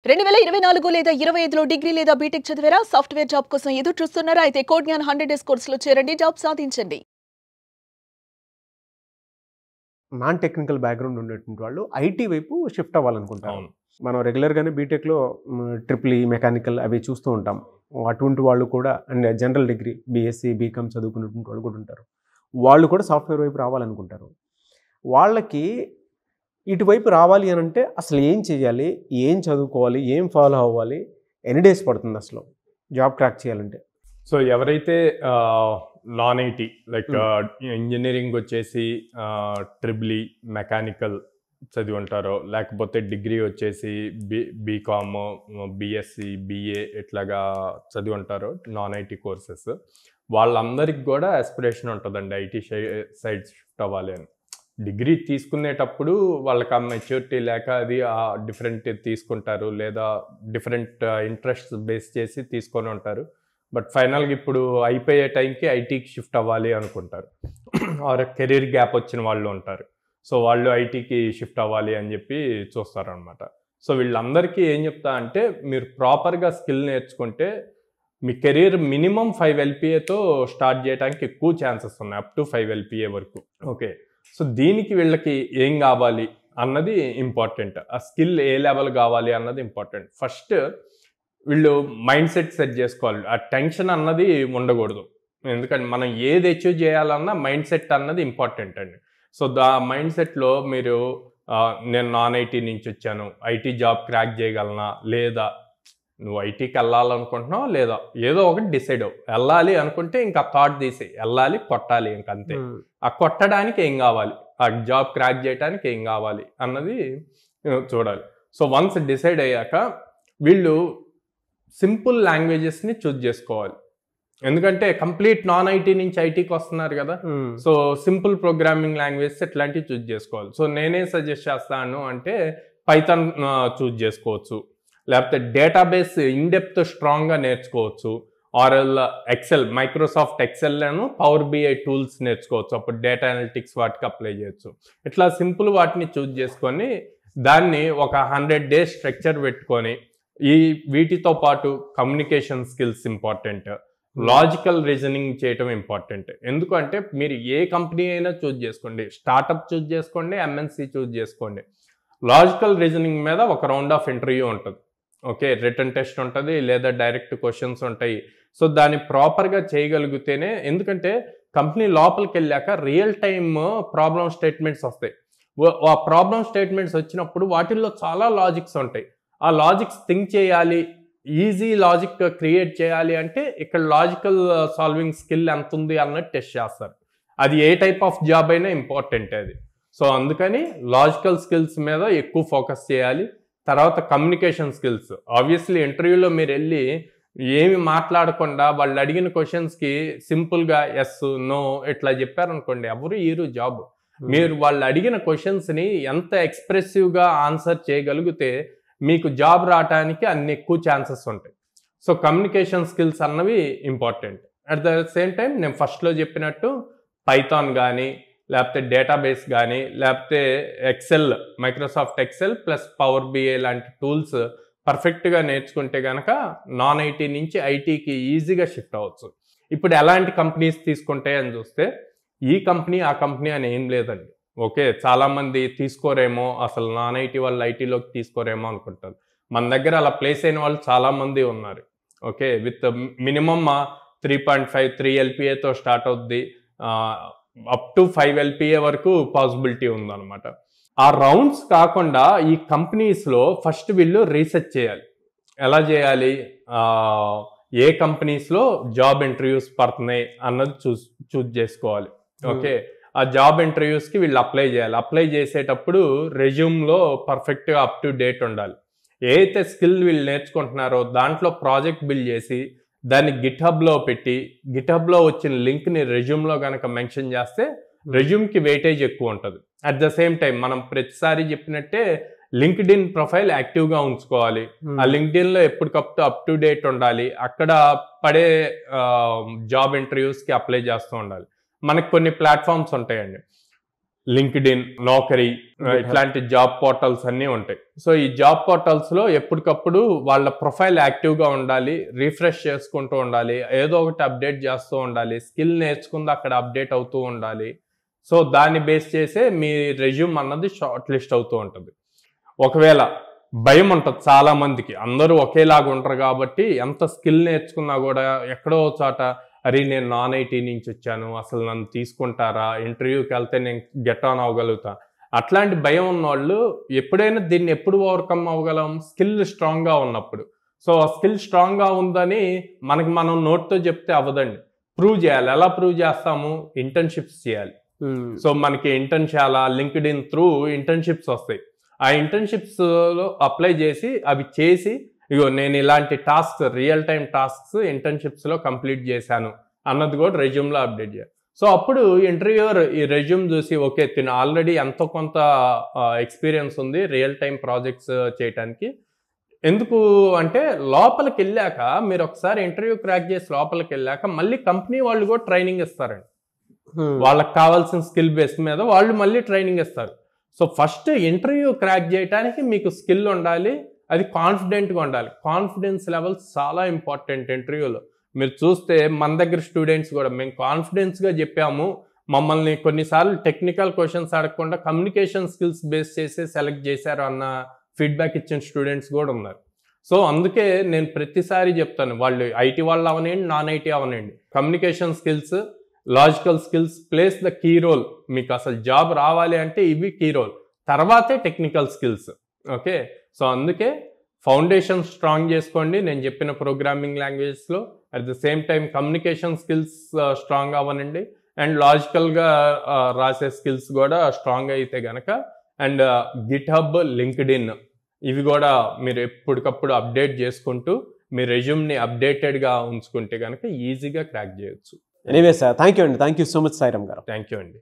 2024 లేదా 25లో డిగ్రీ లేదా బీటెక్ చదివారా? సాఫ్ట్‌వేర్ జాబ్ కోసం ఎదురు చూస్తున్నారా? అయితే కోడ్ జ్ఞాన్ 100 డేస్ కోర్సులో చేరండి, జాబ్ సాధించండి. నాన్ టెక్నికల్ బ్యాక్‌గ్రౌండ్ ఉండేటువంటి వాళ్ళు ఐటీ వైపు షిఫ్ట్ అవ్వాలనుకుంటారు. అవును. మనం రెగ్యులర్‌గానే బీటెక్‌లో ట్రిపుల్ ఈ, మెకానికల్ అవి చూస్తూ ఉంటాం. అటువంటి వాళ్ళు కూడా and general degree BSc, BCom చదువుకున్నటువంటి వాళ్ళు కూడా ఉంటారు. వాళ్ళు కూడా సాఫ్ట్‌వేర్ వైపు రావాలనుకుంటారు. వాళ్ళకి ఇటువైపు రావాలి అని అంటే అసలు ఏం చేయాలి? ఏం చదువుకోవాలి? ఏం ఫాలో అవ్వాలి? ఎన్ని డేస్ పడుతుంది అసలు జాబ్ క్రాక్ చేయాలంటే? సో ఎవరైతే నాన్ ఐటీ లైక్ ఇంజనీరింగ్ వచ్చేసి ట్రిపుల్ ఈ, మెకానికల్ చదివి ఉంటారో, లేకపోతే డిగ్రీ వచ్చేసి బీకామ్, బీఎస్సీ, బీఏ ఇట్లాగా చదివి ఉంటారో నాన్ ఐటీ కోర్సెస్, వాళ్ళందరికి కూడా ఆస్పిరేషన్ ఉంటుందండి ఐటీ సైడ్ షిఫ్ట్ అవ్వాలి అని. డిగ్రీ తీసుకునేటప్పుడు వాళ్ళకి ఆ మెచ్యూరిటీ లేక అది డిఫరెంట్ తీసుకుంటారు, లేదా డిఫరెంట్ ఇంట్రెస్ట్ బేస్ చేసి తీసుకొని ఉంటారు. బట్ ఫైనల్గా ఇప్పుడు అయిపోయే టైంకి ఐటీకి షిఫ్ట్ అవ్వాలి అనుకుంటారు. ఆర్ కెరీర్ గ్యాప్ వచ్చిన వాళ్ళు ఉంటారు. సో వాళ్ళు ఐటీకి షిఫ్ట్ అవ్వాలి అని చెప్పి చూస్తారనమాట. సో వీళ్ళందరికీ ఏం చెప్తా అంటే, మీరు ప్రాపర్గా స్కిల్ నేర్చుకుంటే మీ కెరీర్ మినిమం 5 LPAతో స్టార్ట్ చేయడానికి ఎక్కువ ఛాన్సెస్ ఉన్నాయి, అప్ టు 5 LPA వరకు. ఓకే, సో దీనికి వీళ్ళకి ఏం కావాలి అన్నది ఇంపార్టెంట్. ఆ స్కిల్ ఏ లెవెల్ కావాలి అన్నది ఇంపార్టెంట్. ఫస్ట్ వీళ్ళు మైండ్ సెట్ చేసుకోవాలి. ఆ టెన్షన్ అన్నది ఉండకూడదు. ఎందుకంటే మనం ఏది అచీవ్ చేయాలన్నా మైండ్ సెట్ అన్నది ఇంపార్టెంట్ అండి. సో ఆ మైండ్ సెట్లో మీరు నేను నాన్ ఐటీ నుంచి వచ్చాను, ఐటీ జాబ్ క్రాక్ చేయగలనా, లేదా నువ్వు ఐటీకి వెళ్ళాలనుకుంటున్నావు, లేదా ఏదో ఒకటి డిసైడ్ అవ్వు. వెళ్ళాలి అనుకుంటే ఇంకా థాట్ తీసి వెళ్ళాలి, కొట్టాలి, ఇంకంతే. ఆ కొట్టడానికి ఏం కావాలి, ఆ జాబ్ క్రాక్ చేయడానికి ఏం కావాలి అన్నది చూడాలి. సో వన్స్ డిసైడ్ అయ్యాక వీళ్ళు సింపుల్ లాంగ్వేజెస్ని చూజ్ చేసుకోవాలి. ఎందుకంటే కంప్లీట్ నాన్ ఐటీ నుంచి ఐటీకి వస్తున్నారు కదా. సో సింపుల్ ప్రోగ్రామింగ్ లాంగ్వేజెస్ ఇట్లాంటివి చూజ్ చేసుకోవాలి. సో నేనే సజెస్ట్ చేస్తాను అంటే పైథాన్ చూజ్ చేసుకోవచ్చు, లేకపోతే డేటాబేస్ ఇన్డెప్త్ స్ట్రాంగ్గా నేర్చుకోవచ్చు, ఆర్ఎల్ ఎక్సెల్, మైక్రోసాఫ్ట్ ఎక్సెల్ను పవర్ బిఐ టూల్స్ నేర్చుకోవచ్చు. అప్పుడు డేటా అనలిటిక్స్ వాటికి అప్లై చేయొచ్చు. ఇట్లా సింపుల్ వాటిని చూజ్ చేసుకొని దాన్ని ఒక 100 days స్ట్రక్చర్ పెట్టుకొని వీటితో పాటు communication skills important, logical reasoning చేయటం ఇంపార్టెంట్. ఎందుకంటే మీరు ఏ కంపెనీ అయినా చూజ్ చేసుకోండి, స్టార్టప్ చూజ్ చేసుకోండి, ఎంఎన్సి చూజ్ చేసుకోండి, లాజికల్ రీజనింగ్ మీద ఒక రౌండ్ ఆఫ్ ఇంటర్వ్యూ ఉంటుంది. ఓకే, రిటర్న్ టెస్ట్ ఉంటుంది, లేదా డైరెక్ట్ క్వశ్చన్స్ ఉంటాయి. సో దాన్ని ప్రాపర్గా చేయగలిగితేనే, ఎందుకంటే కంపెనీ లోపలికి వెళ్ళాక రియల్ టైమ్ ప్రాబ్లమ్ స్టేట్మెంట్స్ వస్తాయి. ఆ ప్రాబ్లమ్ స్టేట్మెంట్స్ వచ్చినప్పుడు వాటిల్లో చాలా లాజిక్స్ ఉంటాయి. ఆ లాజిక్స్ థింక్ చేయాలి, ఈజీ లాజిక్ క్రియేట్ చేయాలి అంటే ఇక్కడ లాజికల్ సాల్వింగ్ స్కిల్ ఎంత ఉంది అన్నది టెస్ట్ చేస్తారు. అది ఏ టైప్ ఆఫ్ జాబ్ అయినా ఇంపార్టెంట్ అది. సో అందుకని లాజికల్ స్కిల్స్ మీద ఎక్కువ ఫోకస్ చేయాలి. తర్వాత కమ్యూనికేషన్ స్కిల్స్. ఆబ్వియస్లీ ఇంటర్వ్యూలో మీరు వెళ్ళి ఏమి మాట్లాడకుండా వాళ్ళు అడిగిన క్వశ్చన్స్కి సింపుల్గా ఎస్, నో ఇట్లా చెప్పారనుకోండి, ఎవరు ఈరు జాబ్. మీరు వాళ్ళు అడిగిన క్వశ్చన్స్ని ఎంత ఎక్స్ప్రెసివ్గా ఆన్సర్ చేయగలిగితే మీకు జాబ్ రావడానికి అన్ని ఎక్కువ ఛాన్సెస్ ఉంటాయి. సో కమ్యూనికేషన్ స్కిల్స్ అన్నవి important. At the same time నేను ఫస్ట్లో చెప్పినట్టు పైథాన్ కానీ, లేకపోతే డేటాబేస్ కానీ, లేకపోతే Excel, Microsoft Excel plus power BI లాంటి టూల్స్ పర్ఫెక్ట్గా నేర్చుకుంటే కనుక నాన్ ఐటీ నుంచి ఐటీకి ఈజీగా షిఫ్ట్ అవ్వచ్చు. ఇప్పుడు ఎలాంటి కంపెనీస్ తీసుకుంటాయి అని చూస్తే, ఈ కంపెనీ ఆ కంపెనీ అని ఏం లేదండి. ఓకే, చాలామంది తీసుకోరేమో, అసలు నాన్ ఐటీ వాళ్ళు ఐటీలోకి తీసుకోరేమో అనుకుంటారు. మన దగ్గర అలా ప్లేస్ అయిన వాళ్ళు చాలామంది ఉన్నారు. ఓకే, విత్ మినిమమ్ 3.5, 3 LPAతో స్టార్ట్ అవుద్ది, అప్ టు 5 LPA వరకు పాసిబిలిటీ ఉందన్నమాట. ఆ రౌండ్స్ కాకుండా ఈ కంపెనీస్లో ఫస్ట్ వీళ్ళు రీసెర్చ్ చేయాలి. ఎలా చేయాలి, ఏ కంపెనీస్లో జాబ్ ఇంటర్వ్యూస్ పడుతున్నాయి అన్నది చూజ్ చేసుకోవాలి. ఓకే, ఆ జాబ్ ఇంటర్వ్యూస్కి వీళ్ళు అప్లై చేయాలి. అప్లై చేసేటప్పుడు రెజ్యూమ్లో పర్ఫెక్ట్గా అప్ టు డేట్ ఉండాలి. ఏదైతే స్కిల్ వీళ్ళు నేర్చుకుంటున్నారో దాంట్లో ప్రాజెక్ట్ బిల్డ్ చేసి దాన్ని గిట్హబ్లో పెట్టి, గిట్హబ్లో వచ్చిన లింక్ని రెజ్యూమ్లో కనుక మెన్షన్ చేస్తే రెజ్యూమ్కి వెయిటేజ్ ఎక్కువ ఉంటుంది. అట్ ద సేమ్ టైం మనం ప్రతిసారి చెప్పినట్టే లింక్డ్ఇన్ ప్రొఫైల్ యాక్టివ్గా ఉంచుకోవాలి. ఆ లింక్డ్ఇన్లో ఎప్పటికప్పుడు అప్ టు డేట్ ఉండాలి. అక్కడ పడే జాబ్ ఇంటర్వ్యూస్కి అప్లై చేస్తూ ఉండాలి. మనకు కొన్ని ప్లాట్ఫామ్స్ ఉంటాయండి, లింక్డ్ఇన్, నౌకరీ, ఇట్లాంటి జాబ్ పోర్టల్స్ అన్నీ ఉంటాయి. సో ఈ జాబ్ పోర్టల్స్ లో ఎప్పటికప్పుడు వాళ్ళ ప్రొఫైల్ యాక్టివ్ గా ఉండాలి, రిఫ్రెష్ చేసుకుంటూ ఉండాలి, ఏదో ఒకటి అప్డేట్ చేస్తూ ఉండాలి, స్కిల్ నేర్చుకుంది అక్కడ అప్డేట్ అవుతూ ఉండాలి. సో దాన్ని బేస్ చేసే మీ రెజ్యూమ్ అన్నది షార్ట్ లిస్ట్ అవుతూ ఉంటుంది. ఒకవేళ భయం ఉంటుంది చాలా మందికి, అందరూ ఒకేలాగా ఉంటారు కాబట్టి ఎంత స్కిల్ నేర్చుకున్నా కూడా ఎక్కడో చోట అరే నేను నాన్ ఐటీ నుంచి వచ్చాను, అసలు నన్ను తీసుకుంటారా, ఇంటర్వ్యూకి వెళ్తే నేను గెట్ ఆన్ అవ్వగలుగుతా, అట్లాంటి భయం ఉన్న వాళ్ళు ఎప్పుడైనా దీన్ని ఎప్పుడు ఓవర్కమ్ అవ్వగలం, స్కిల్ స్ట్రాంగ్గా ఉన్నప్పుడు. సో ఆ స్కిల్ స్ట్రాంగ్గా ఉందని మనం నోట్తో చెప్తే అవ్వదండి, ప్రూవ్ చేయాలి. ఎలా ప్రూవ్ చేస్తాము? ఇంటర్న్షిప్స్ చేయాలి. సో మనకి ఇంటర్న్షాల, లింక్డ్ఇన్ త్రూ ఇంటర్న్షిప్స్ వస్తాయి. ఆ ఇంటర్న్షిప్స్లో అప్లై చేసి అవి చేసి ఇగో నేను ఇలాంటి టాస్క్, రియల్ టైం టాస్క్స్ ఇంటర్న్షిప్స్లో కంప్లీట్ చేశాను అన్నది కూడా రెజ్యూమ్లో అప్డేట్ చేయాలి. సో అప్పుడు ఇంటర్వ్యూయర్ ఈ రెజ్యూమ్ చూసి ఓకే తిను ఆల్రెడీ ఎంతో కొంత ఎక్స్పీరియన్స్ ఉంది రియల్ టైం ప్రాజెక్ట్స్ చేయడానికి. ఎందుకు అంటే లోపలికి వెళ్ళాక మీరు ఒకసారి ఇంటర్వ్యూ క్రాక్ చేసి లోపలికి వెళ్ళాక మళ్ళీ కంపెనీ వాళ్ళు కూడా ట్రైనింగ్ ఇస్తారండి. వాళ్ళకి కావాల్సిన స్కిల్ బేస్ మీద వాళ్ళు మళ్ళీ ట్రైనింగ్ ఇస్తారు. సో ఫస్ట్ ఇంటర్వ్యూ క్రాక్ చేయడానికి మీకు స్కిల్ ఉండాలి, అది కాన్ఫిడెంట్గా ఉండాలి. కాన్ఫిడెన్స్ లెవెల్స్ చాలా ఇంపార్టెంట్ ఇంటర్వ్యూలో. మీరు చూస్తే మన దగ్గర స్టూడెంట్స్ కూడా మేము కాన్ఫిడెన్స్గా చెప్పాము, మమ్మల్ని కొన్నిసార్లు టెక్నికల్ క్వశ్చన్స్ అడగకుండా కమ్యూనికేషన్ స్కిల్స్ బేస్ చేసి సెలెక్ట్ చేశారు అన్న ఫీడ్బ్యాక్ ఇచ్చిన స్టూడెంట్స్ కూడా ఉన్నారు. సో అందుకే నేను ప్రతిసారి చెప్తాను, వాళ్ళు ఐటీ వాళ్ళు అవనండి, నాన్ ఐటీ అవనండి, communication skills, logical skills plays the key role. మీకు అసలు జాబ్ రావాలి అంటే ఇవి కీ రోల్, తర్వాతే టెక్నికల్ స్కిల్స్. ఓకే, సో అందుకే ఫౌండేషన్ స్ట్రాంగ్ చేసుకోండి నేను చెప్పిన ప్రోగ్రామింగ్ లాంగ్వేజెస్లో. At the same time communication skills strong అవ్వనండి, అండ్ లాజికల్గా రాసే స్కిల్స్ కూడా స్ట్రాంగ్ అయితే కనుక, అండ్ గిట్హబ్, లింక్డ్ఇన్ ఇవి కూడా మీరు ఎప్పటికప్పుడు అప్డేట్ చేసుకుంటూ మీ రెజ్యూమ్ని అప్డేటెడ్గా ఉంచుకుంటే కనుక ఈజీగా క్రాక్ చేయొచ్చు. ఎనీవే సార్, థ్యాంక్ యూ అండి. Thank you so much Sairam గారు. థ్యాంక్ యూ అండి.